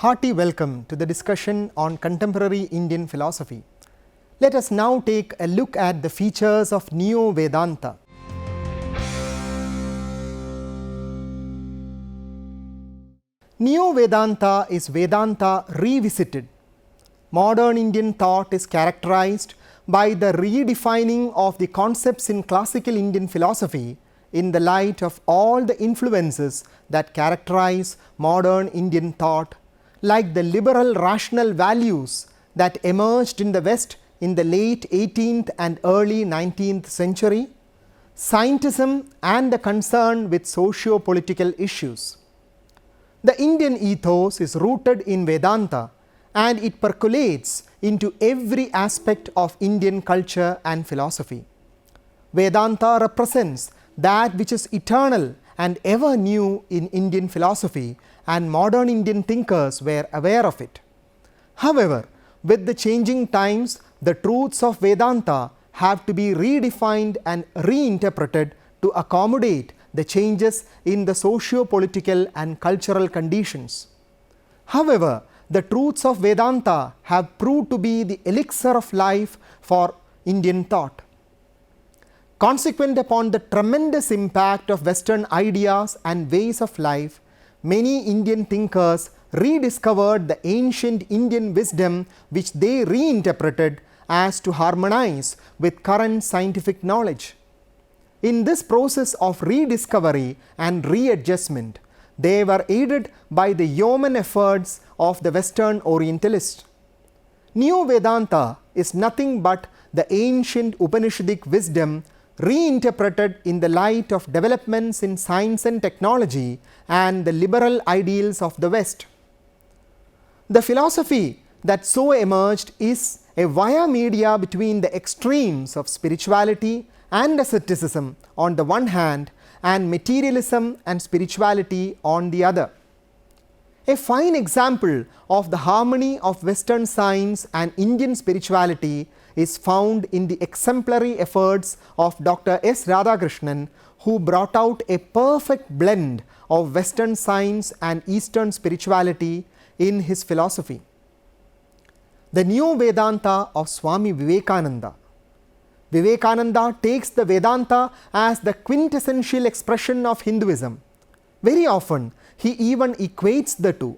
hearty welcome to the discussion on contemporary Indian philosophy. Let us now take a look at the features of Neo-Vedanta. Neo-Vedanta is Vedanta revisited. Modern Indian thought is characterized by the redefining of the concepts in classical Indian philosophy in the light of all the influences that characterize modern Indian thought, like the liberal rational values that emerged in the West in the late 18th and early 19th century, scientism and the concern with socio-political issues. The Indian ethos is rooted in Vedanta and it percolates into every aspect of Indian culture and philosophy. Vedanta represents that which is eternal and ever new in Indian philosophy, and modern Indian thinkers were aware of it. However, with the changing times, the truths of Vedanta have to be redefined and reinterpreted to accommodate the changes in the socio-political and cultural conditions. However, the truths of Vedanta have proved to be the elixir of life for Indian thought. Consequent upon the tremendous impact of Western ideas and ways of life, many Indian thinkers rediscovered the ancient Indian wisdom which they reinterpreted as to harmonize with current scientific knowledge. In this process of rediscovery and readjustment, they were aided by the yeoman efforts of the Western Orientalists. Neo-Vedanta is nothing but the ancient Upanishadic wisdom reinterpreted in the light of developments in science and technology and the liberal ideals of the West. The philosophy that so emerged is a via media between the extremes of spirituality and asceticism on the one hand and materialism and spirituality on the other. A fine example of the harmony of Western science and Indian spirituality is found in the exemplary efforts of Dr. S. Radhakrishnan, who brought out a perfect blend of Western science and Eastern spirituality in his philosophy. The Neo-Vedanta of SWAMI Vivekananda. Vivekananda takes the Vedanta as the quintessential expression of Hinduism. Very often, he even equates the two.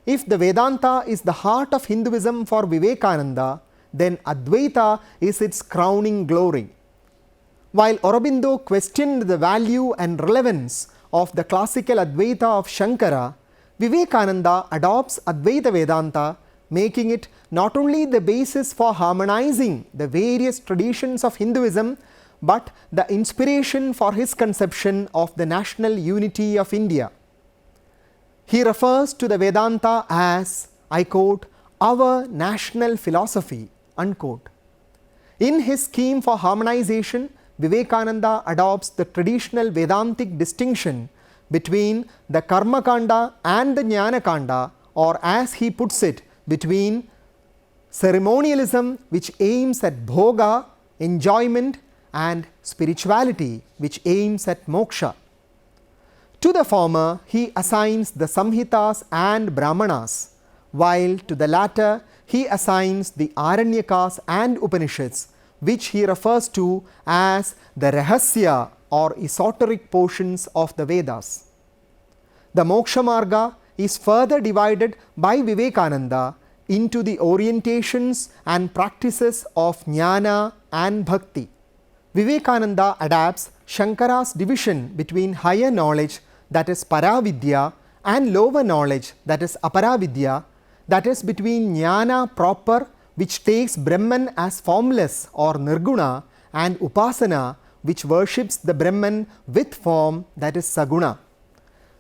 If the Vedanta is the heart of Hinduism for Vivekananda, then Advaita is its crowning glory. While Aurobindo questioned the value and relevance of the classical Advaita of Shankara, Vivekananda adopts Advaita Vedanta, making it not only the basis for harmonizing the various traditions of Hinduism, but the inspiration for his conception of the national unity of India. He refers to the Vedanta as, I quote, our national philosophy, unquote. In his scheme for harmonization, Vivekananda adopts the traditional Vedantic distinction between the Karma Kanda and the Jnana Kanda, or as he puts it, between ceremonialism which aims at bhoga, enjoyment, and spirituality which aims at moksha. To the former, he assigns the Samhitas and Brahmanas, while to the latter, he assigns the Aranyakas and Upanishads, which he refers to as the Rahasya or esoteric portions of the Vedas. The Moksha Marga is further divided by Vivekananda into the orientations and practices of Jnana and Bhakti. Vivekananda adapts Shankara's division between higher knowledge, that is Paravidya, and lower knowledge, that is Aparavidya, that is between Jnana proper, which takes Brahman as formless or Nirguna, and Upasana, which worships the Brahman with form, that is Saguna.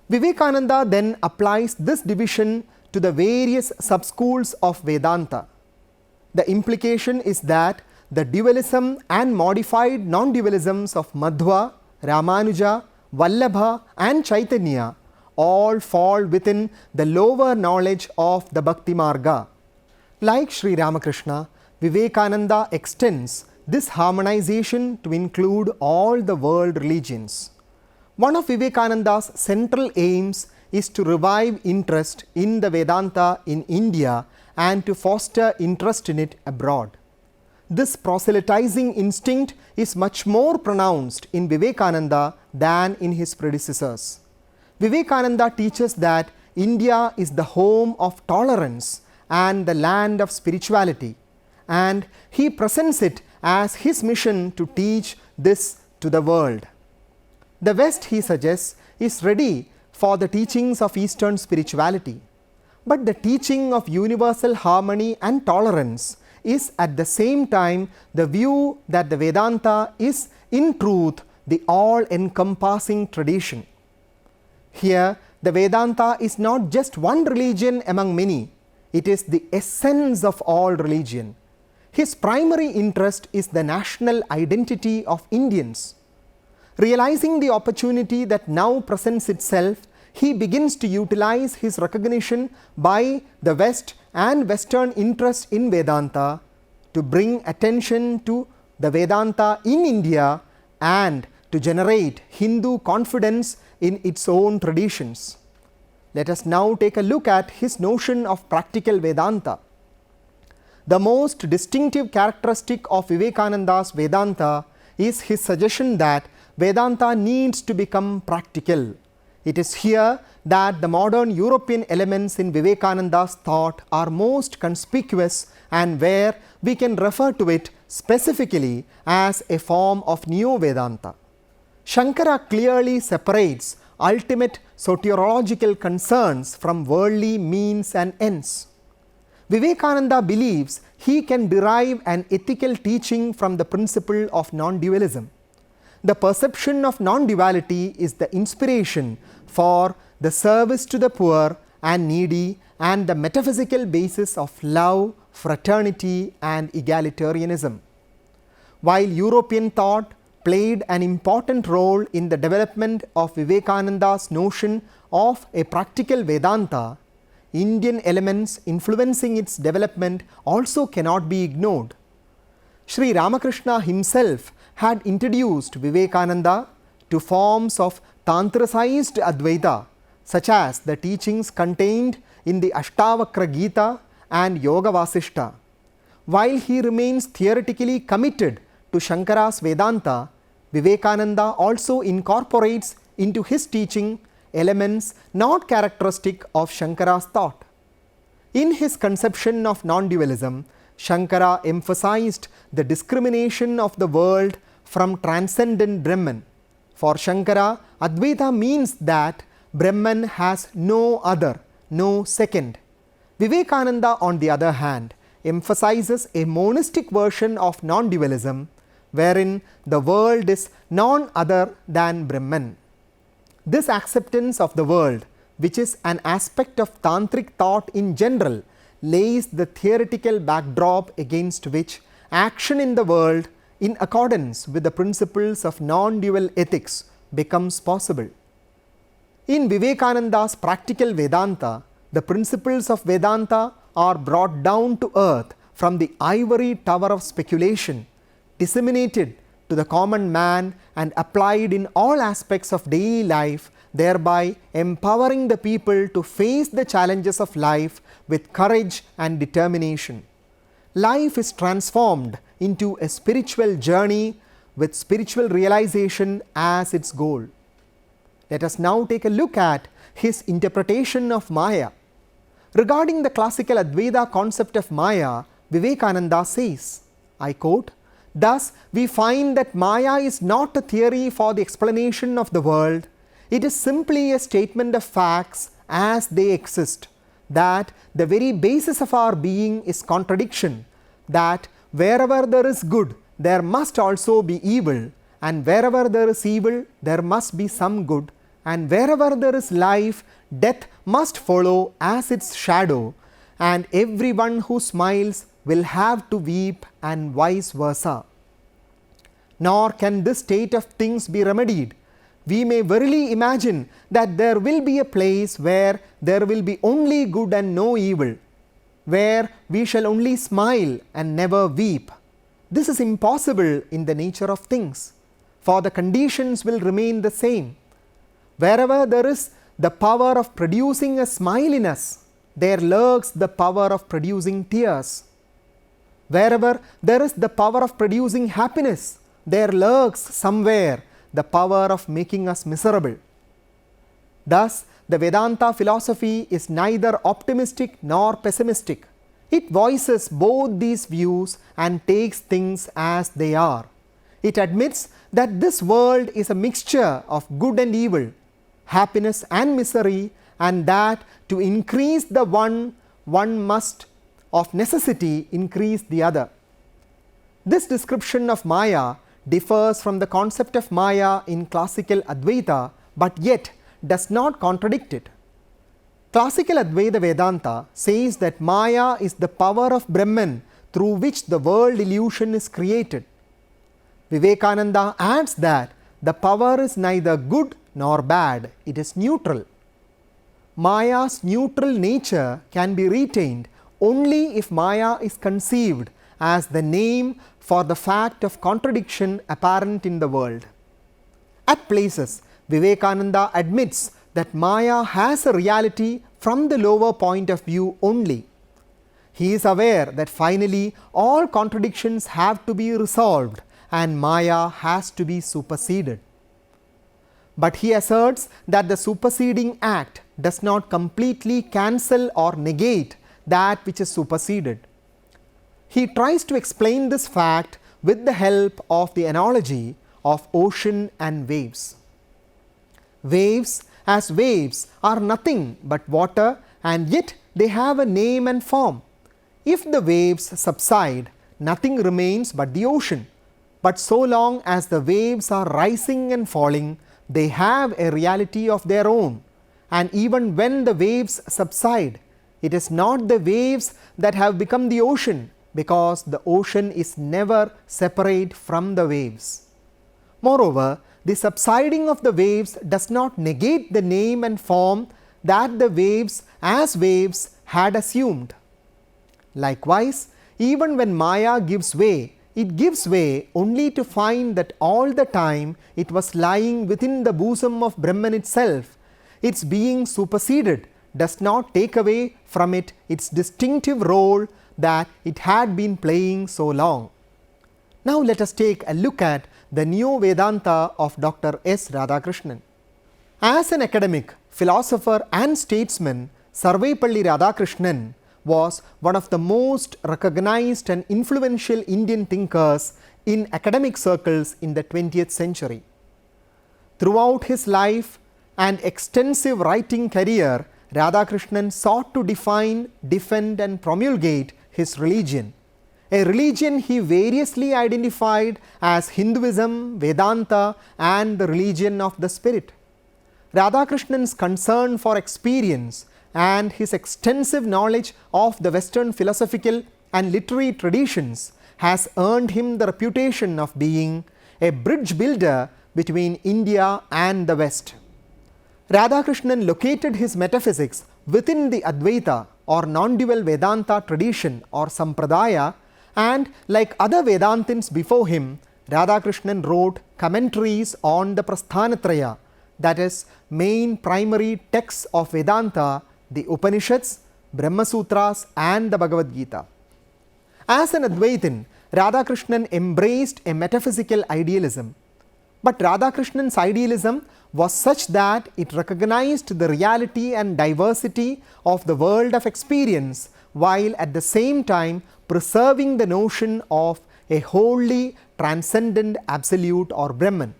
Vivekananda then applies this division to the various subschools of Vedanta. The implication is that the dualism and modified non-dualisms of Madhva, Ramanuja, Vallabha and Chaitanya all fall within the lower knowledge of the Bhakti Marga. Like Sri Ramakrishna, Vivekananda extends this harmonization to include all the world religions. One of Vivekananda's central aims is to revive interest in the Vedanta in India and to foster interest in it abroad. This proselytizing instinct is much more pronounced in Vivekananda than in his predecessors. Vivekananda teaches that India is the home of tolerance and the land of spirituality, and he presents it as his mission to teach this to the world. The West, he suggests, is ready for the teachings of Eastern spirituality, but the teaching of universal harmony and tolerance is at the same time the view that the Vedanta is in truth the all-encompassing tradition. Here, the Vedanta is not just one religion among many, it is the essence of all religion. His primary interest is the national identity of Indians. Realizing the opportunity that now presents itself, he begins to utilize his recognition by the West and Western interest in Vedanta to bring attention to the Vedanta in India and to generate Hindu confidence in its own traditions. Let us now take a look at his notion of practical Vedanta. The most distinctive characteristic of Vivekananda's Vedanta is his suggestion that Vedanta needs to become practical. It is here that the modern European elements in Vivekananda's thought are most conspicuous and where we can refer to it specifically as a form of NEO-VEDANTA. Shankara clearly separates ultimate soteriological concerns from worldly means and ends. Vivekananda believes he can derive an ethical teaching from the principle of non-dualism. The perception of non-duality is the inspiration for the service to the poor and needy and the metaphysical basis of love, fraternity and egalitarianism. While European thought played an important role in the development of Vivekananda's notion of a practical Vedanta, Indian elements influencing its development also cannot be ignored. Sri Ramakrishna himself had introduced Vivekananda to forms of tantricized Advaita, such as the teachings contained in the Ashtavakra Gita and Yoga Vasishta. While he remains theoretically committed to Shankara's Vedanta, Vivekananda also incorporates into his teaching elements not characteristic of Shankara's thought. In his conception of non-dualism, Shankara emphasized the discrimination of the world from transcendent Brahman. For Shankara, Advaita means that Brahman has no other, no second. Vivekananda, on the other hand, emphasizes a monistic version of non-dualism, wherein the world is none other than Brahman. This acceptance of the world, which is an aspect of tantric thought in general, lays the theoretical backdrop against which action in the world in accordance with the principles of non-dual ethics becomes possible. In Vivekananda's practical Vedanta, the principles of Vedanta are brought down to earth from the ivory tower of speculation, disseminated to the common man and applied in all aspects of daily life, thereby empowering the people to face the challenges of life with courage and determination. Life is transformed into a spiritual journey with spiritual realization as its goal. Let us now take a look at his interpretation of Maya. Regarding the classical Advaita concept of Maya, Vivekananda says, I quote, "Thus we find that Maya is not a theory for the explanation of the world, it is simply a statement of facts as they exist, that the very basis of our being is contradiction, that wherever there is good, there must also be evil, and wherever there is evil, there must be some good, and wherever there is life, death must follow as its shadow, and everyone who smiles will have to weep and vice versa. Nor can this state of things be remedied. We may verily imagine that there will be a place where there will be only good and no evil, where we shall only smile and never weep. This is impossible in the nature of things, for the conditions will remain the same. Wherever there is the power of producing a smile in us, there lurks the power of producing tears. Wherever there is the power of producing happiness, there lurks somewhere the power of making us miserable. Thus, the Vedanta philosophy is neither optimistic nor pessimistic. It voices both these views and takes things as they are. It admits that this world is a mixture of good and evil, happiness and misery, and that to increase the one must of necessity increase the other. This description of Maya differs from the concept of Maya in classical Advaita, but yet does not contradict it. Classical Advaita Vedanta says that Maya is the power of Brahman through which the world illusion is created. Vivekananda adds that the power is neither good nor bad, it is neutral. Maya's neutral nature can be retained only if Maya is conceived as the name for the fact of contradiction apparent in the world. At places, Vivekananda admits that Maya has a reality from the lower point of view only. He is aware that finally all contradictions have to be resolved and Maya has to be superseded. But he asserts that the superseding act does not completely cancel or negate that which is superseded. He tries to explain this fact with the help of the analogy of ocean and waves. Waves as waves are nothing but water, and yet they have a name and form. If the waves subside, nothing remains but the ocean. But so long as the waves are rising and falling, they have a reality of their own. And even when the waves subside, it is not the waves that have become the ocean, because the ocean is never separate from the waves. Moreover, the subsiding of the waves does not negate the name and form that the waves as waves had assumed. Likewise, even when Maya gives way, it gives way only to find that all the time it was lying within the bosom of Brahman itself. Its being superseded does not take away from it its distinctive role that it had been playing so long. Now let us take a look at the NEO-VEDANTA of Dr. S. Radhakrishnan. As an academic, philosopher and statesman, Sarvepalli Radhakrishnan was one of the most recognized and influential Indian thinkers in academic circles in the 20th century. Throughout his life and extensive writing career, Radhakrishnan sought to define, defend and promulgate his religion, a religion he variously identified as Hinduism, Vedanta and the religion of the spirit. Radhakrishnan's concern for experience and his extensive knowledge of the Western philosophical and literary traditions has earned him the reputation of being a bridge builder between India and the West. Radhakrishnan located his metaphysics within the Advaita or non-dual Vedanta tradition or Sampradaya, and like other Vedantins before him, Radhakrishnan wrote commentaries on the Prasthanatraya, that is, main primary texts of Vedanta, the Upanishads, Brahma Sutras and the Bhagavad Gita. As an Advaitin, Radhakrishnan embraced a metaphysical idealism. But Radhakrishnan's idealism was such that it recognized the reality and diversity of the world of experience, while at the same time preserving the notion of a wholly transcendent absolute or Brahman,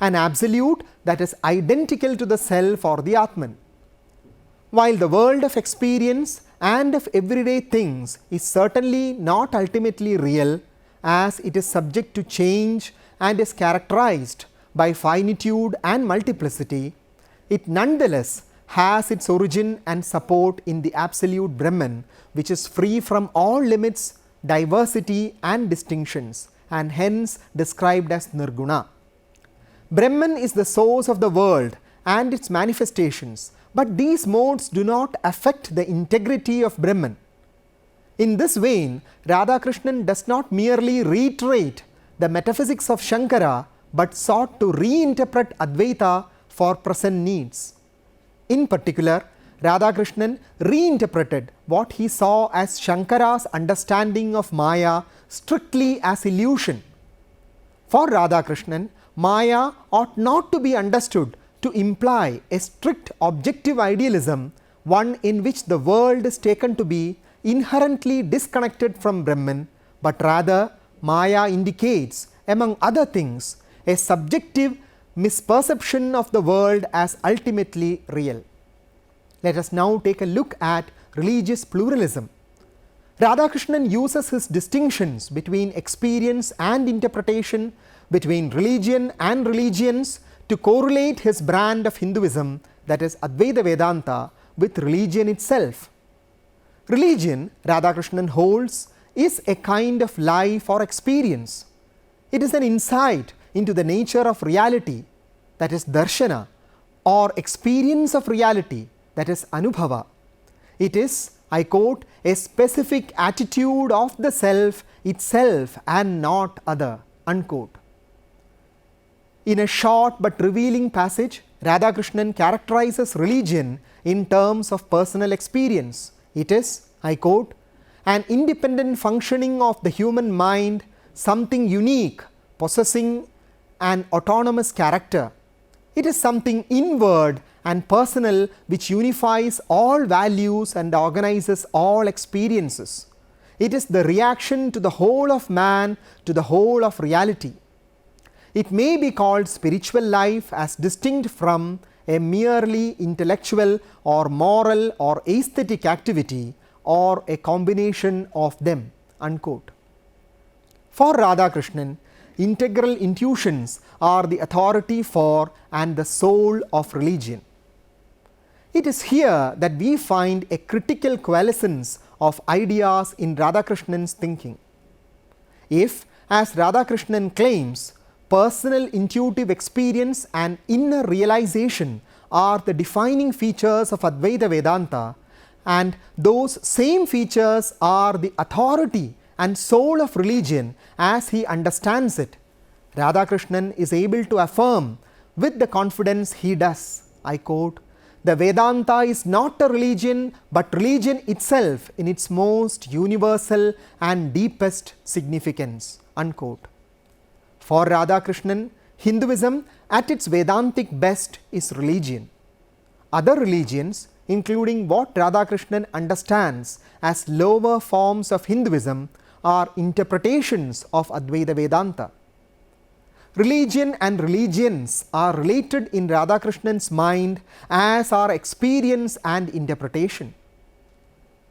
an absolute that is identical to the self or the Atman. While the world of experience and of everyday things is certainly not ultimately real, as it is subject to change and is characterized by finitude and multiplicity, it nonetheless has its origin and support in the absolute Brahman, which is free from all limits, diversity and distinctions, and hence described as Nirguna. Brahman is the source of the world and its manifestations, but these modes do not affect the integrity of Brahman. In this vein, Radhakrishnan does not merely reiterate the metaphysics of Shankara, but sought to reinterpret Advaita for present needs. In particular, Radhakrishnan reinterpreted what he saw as Shankara's understanding of Maya strictly as illusion. For Radhakrishnan, Maya ought not to be understood to imply a strict objective idealism, one in which the world is taken to be inherently disconnected from Brahman, but rather Maya indicates, among other things, a subjective misperception of the world as ultimately real. Let us now take a look at religious pluralism. Radhakrishnan uses his distinctions between experience and interpretation, between religion and religions, to correlate his brand of Hinduism, that is Advaita Vedanta, with religion itself. Religion, Radhakrishnan holds, is a kind of life or experience. It is an insight into the nature of reality, that is darshana, or experience of reality, that is anubhava. It is, I quote, a specific attitude of the self itself and not other, unquote. In a short but revealing passage, Radhakrishnan characterizes religion in terms of personal experience. It is, I quote, an independent functioning of the human mind, something unique, possessing an autonomous character. It is something inward and personal which unifies all values and organizes all experiences. It is the reaction to the whole of man, to the whole of reality. It may be called spiritual life as distinct from a merely intellectual or moral or aesthetic activity, or a combination of them, unquote. For Radhakrishnan, integral intuitions are the authority for and the soul of religion. It is here that we find a critical coalescence of ideas in Radhakrishnan's thinking. If, as Radhakrishnan claims, personal intuitive experience and inner realization are the defining features of Advaita Vedanta, and those same features are the authority and soul of religion as he understands it, Radhakrishnan is able to affirm with the confidence he does, I quote, "The Vedanta is not a religion but religion itself in its most universal and deepest significance," unquote. For Radhakrishnan, Hinduism at its Vedantic best is religion. Other religions, including what Radhakrishnan understands as lower forms of Hinduism, are interpretations of Advaita Vedanta. Religion and religions are related in Radhakrishnan's mind as are experience and interpretation.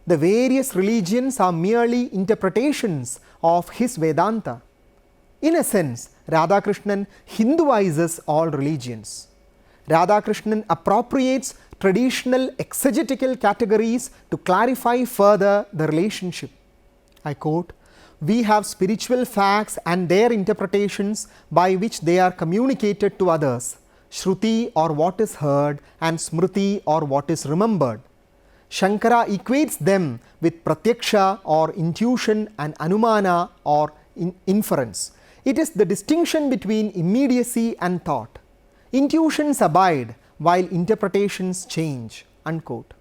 The various religions are merely interpretations of his Vedanta. In a sense, Radhakrishnan Hinduizes all religions. Radhakrishnan appropriates traditional exegetical categories to clarify further the relationship. I quote, "We have spiritual facts and their interpretations by which they are communicated to others, Shruti or what is heard and Smriti or what is remembered. Shankara equates them with Pratyaksha or intuition and Anumana or inference. It is the distinction between immediacy and thought. Intuitions abide while interpretations change," unquote.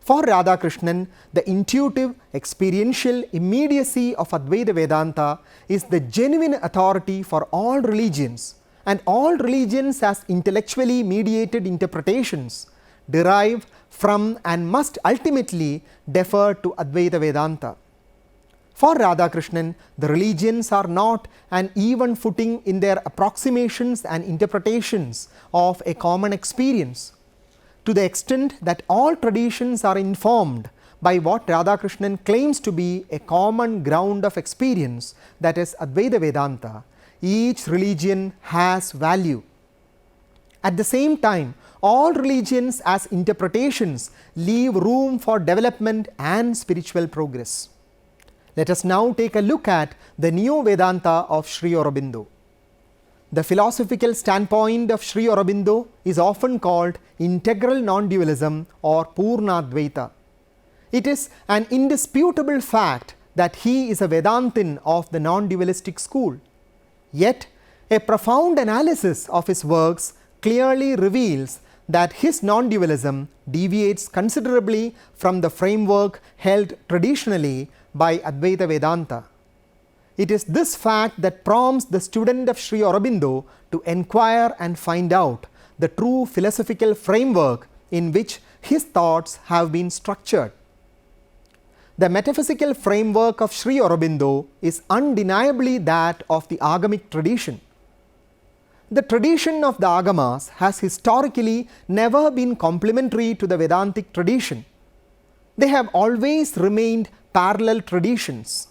For Radhakrishnan, the intuitive, experiential immediacy of Advaita Vedanta is the genuine authority for all religions, and all religions as intellectually mediated interpretations derive from and must ultimately defer to Advaita Vedanta. For Radhakrishnan, the religions are not an even footing in their approximations and interpretations of a common experience. To the extent that all traditions are informed by what Radhakrishnan claims to be a common ground of experience, that is Advaita Vedanta, each religion has value. At the same time, all religions as interpretations leave room for development and spiritual progress. Let us now take a look at the NEO-VEDANTA of Sri Aurobindo. The philosophical standpoint of Sri Aurobindo is often called integral non-dualism or Purnadvaita. It is an indisputable fact that he is a Vedantin of the non-dualistic school. Yet, a profound analysis of his works clearly reveals that his non-dualism deviates considerably from the framework held traditionally by Advaita Vedanta. It is this fact that prompts the student of Sri Aurobindo to enquire and find out the true philosophical framework in which his thoughts have been structured. The metaphysical framework of Sri Aurobindo is undeniably that of the Agamic tradition. The tradition of the Agamas has historically never been complementary to the Vedantic tradition. They have always remained parallel traditions.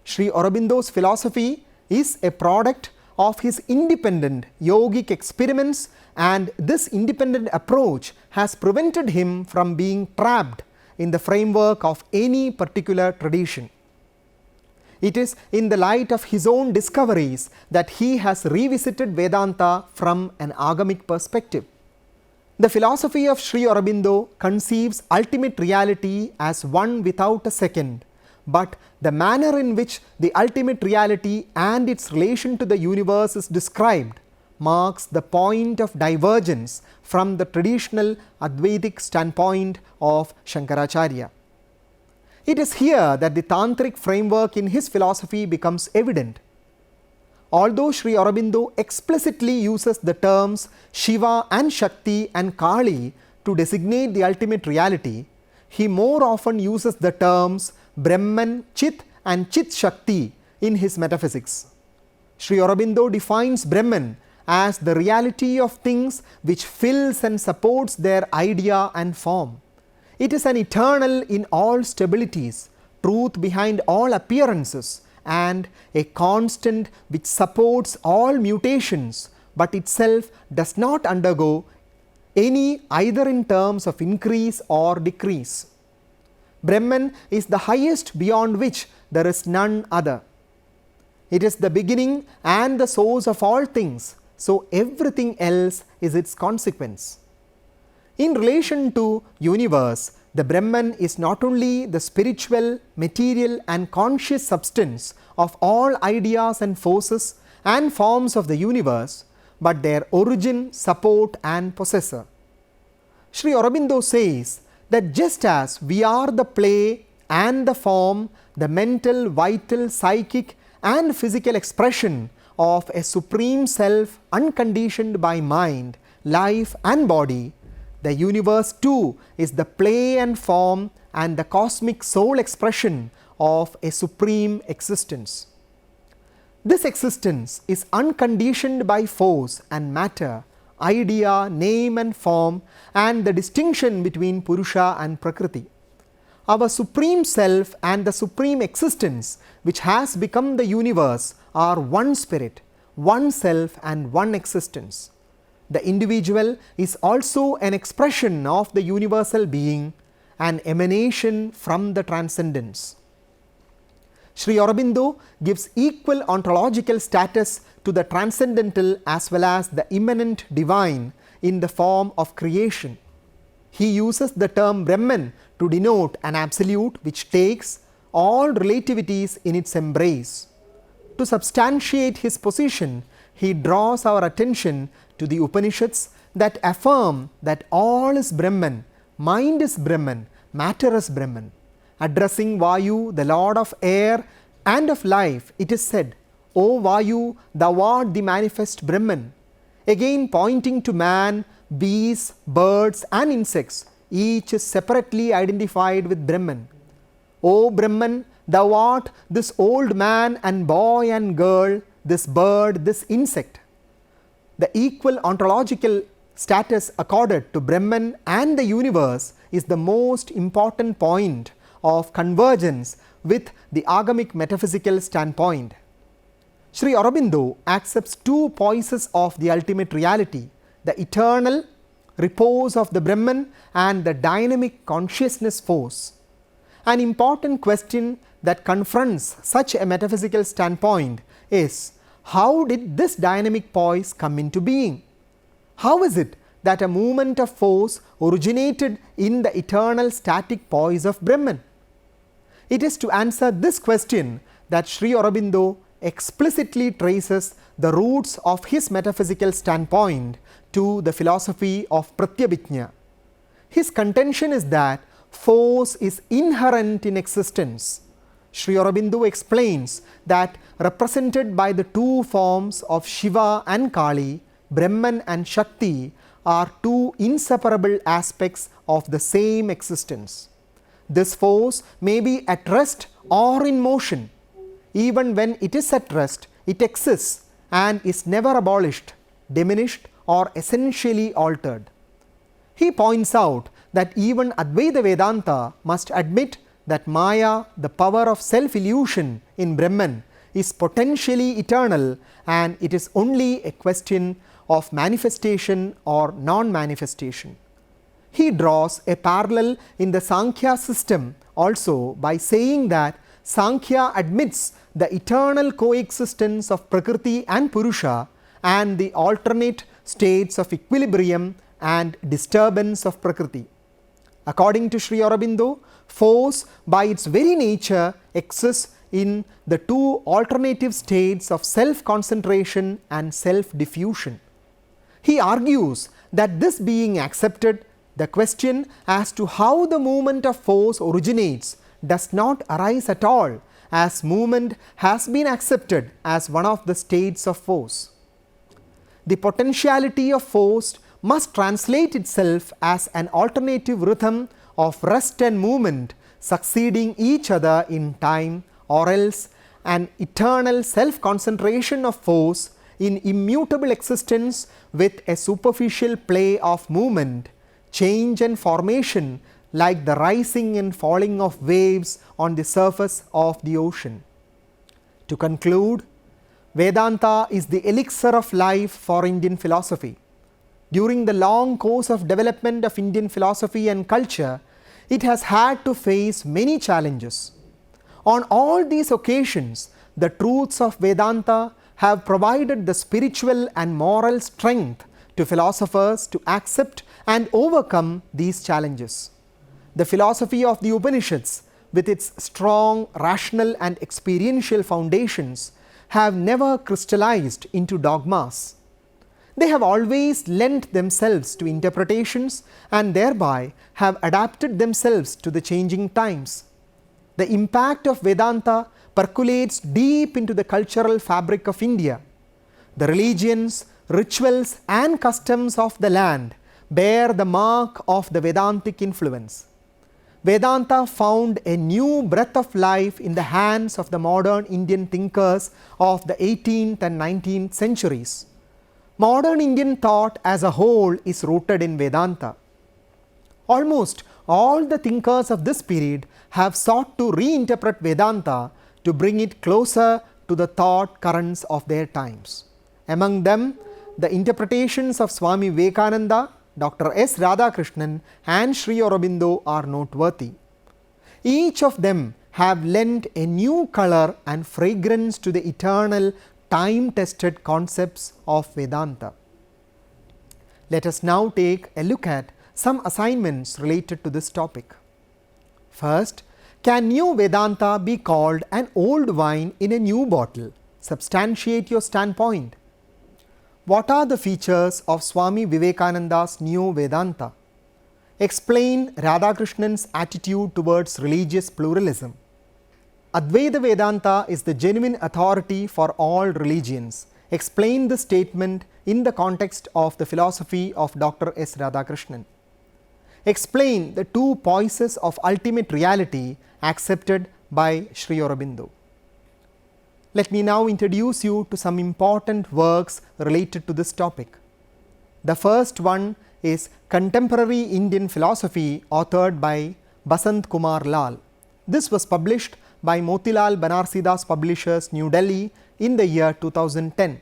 Sri Aurobindo's philosophy is a product of his independent yogic experiments, and this independent approach has prevented him from being trapped in the framework of any particular tradition. It is in the light of his own discoveries that he has revisited Vedanta from an Agamic perspective. The philosophy of Sri Aurobindo conceives ultimate reality as one without a second, but the manner in which the ultimate reality and its relation to the universe is described marks the point of divergence from the traditional Advaitic standpoint of Shankaracharya. It is here that the Tantric framework in his philosophy becomes evident. Although Sri Aurobindo explicitly uses the terms Shiva and Shakti and Kali to designate the ultimate reality, he more often uses the terms Brahman, Chit and Chit Shakti in his metaphysics. Sri Aurobindo defines Brahman as the reality of things which fills and supports their idea and form. It is an eternal in all stabilities, truth behind all appearances, and a constant which supports all mutations, but itself does not undergo any either in terms of increase or decrease. Brahman is the highest beyond which there is none other. It is the beginning and the source of all things, so everything else is its consequence. In relation to universe, the Brahman is not only the spiritual, material and conscious substance of all ideas and forces and forms of the universe, but their origin, support and possessor. Sri Aurobindo says that just as we are the play and the form, the mental, vital, psychic and physical expression of a supreme self unconditioned by mind, life and body, the universe too is the play and form and the cosmic soul expression of a supreme existence. This existence is unconditioned by force and matter, idea, name and form, and the distinction between Purusha and Prakriti. Our supreme self and the supreme existence, which has become the universe, are one spirit, one self and one existence. The individual is also an expression of the universal being, an emanation from the transcendence. Sri Aurobindo gives equal ontological status to the transcendental as well as the immanent divine in the form of creation. He uses the term Brahman to denote an absolute which takes all relativities in its embrace. To substantiate his position, he draws our attention to the Upanishads that affirm that all is Brahman, mind is Brahman, matter is Brahman. Addressing Vayu, the Lord of air and of life, it is said, O Vayu, thou art the manifest Brahman. Again pointing to man, bees, birds and insects, each is separately identified with Brahman. O Brahman, thou art this old man and boy and girl, this bird, this insect. The equal ontological status accorded to Brahman and the universe is the most important point of convergence with the Agamic metaphysical standpoint. Sri Aurobindo accepts two poises of the ultimate reality, the eternal repose of the Brahman and the dynamic consciousness force. An important question that confronts such a metaphysical standpoint is, how did this dynamic poise come into being? How is it that a movement of force originated in the eternal static poise of Brahman? It is to answer this question that Sri Aurobindo explicitly traces the roots of his metaphysical standpoint to the philosophy of Pratyabhijna. His contention is that force is inherent in existence. Sri Aurobindo explains that represented by the two forms of Shiva and Kali, Brahman and Shakti are two inseparable aspects of the same existence. This force may be at rest or in motion. Even when it is at rest, it exists and is never abolished, diminished or essentially altered. He points out that even Advaita Vedanta must admit that Maya, the power of self-illusion in Brahman, is potentially eternal and it is only a question of manifestation or non-manifestation. He draws a parallel in the Sankhya system also by saying that Sankhya admits the eternal coexistence of Prakriti and Purusha and the alternate states of equilibrium and disturbance of Prakriti. According to Sri Aurobindo, force by its very nature exists in the two alternative states of self-concentration and self-diffusion. He argues that this being accepted, the question as to how the movement of force originates does not arise at all, as movement has been accepted as one of the states of force. The potentiality of force must translate itself as an alternative rhythm of rest and movement succeeding each other in time, or else an eternal self-concentration of force in immutable existence with a superficial play of movement, change and formation like the rising and falling of waves on the surface of the ocean. To conclude, Vedanta is the elixir of life for Indian philosophy. During the long course of development of Indian philosophy and culture, it has had to face many challenges. On all these occasions, the truths of Vedanta have provided the spiritual and moral strength to philosophers to accept and overcome these challenges. The philosophy of the Upanishads, with its strong rational and experiential foundations, have never crystallized into dogmas. They have always lent themselves to interpretations and thereby have adapted themselves to the changing times. The impact of Vedanta percolates deep into the cultural fabric of India. The religions, rituals and customs of the land bear the mark of the Vedantic influence. Vedanta found a new breath of life in the hands of the modern Indian thinkers of the 18th and 19th centuries. Modern Indian thought as a whole is rooted in Vedanta. Almost all the thinkers of this period have sought to reinterpret Vedanta to bring it closer to the thought currents of their times. Among them, the interpretations of Swami Vivekananda, Dr. S. RADHAKRISHNAN and Sri Aurobindo are noteworthy. Each of them have lent a new color and fragrance to the eternal time-tested concepts of Vedanta. Let us now take a look at some assignments related to this topic. First, can NEO-VEDANTA be called an old wine in a new bottle? Substantiate your standpoint. What are the features of Swami Vivekananda's NEO-VEDANTA? Explain Radhakrishnan's attitude towards religious pluralism. Advaita Vedanta is the genuine authority for all religions. Explain the statement in the context of the philosophy of Dr. S. Radhakrishnan. Explain the two poises of ultimate reality accepted by Sri Aurobindo. Let me now introduce you to some important works related to this topic. The first one is Contemporary Indian Philosophy, authored by Basant Kumar Lal. This was published by Motilal Banarsidass Publishers, New Delhi in the year 2010.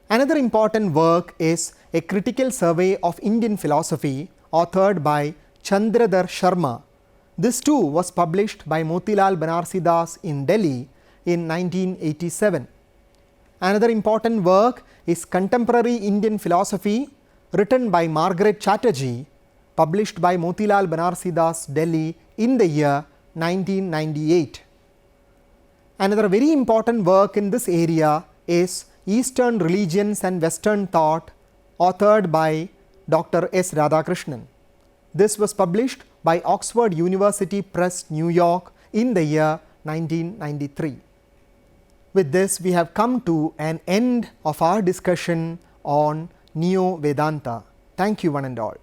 Another important work is A Critical Survey of Indian Philosophy, authored by Chandradhar Sharma. This too was published by Motilal Banarsidass in Delhi in 1987. Another important work is Contemporary Indian Philosophy, written by Margaret Chatterjee, published by Motilal Banarsidass, Delhi in the year 1998. Another very important work in this area is Eastern Religions and Western Thought, authored by Dr. S. Radhakrishnan. This was published by Oxford University Press, New York in the year 1993. With this, we have come to an end of our discussion on Neo-Vedanta. Thank you one and all.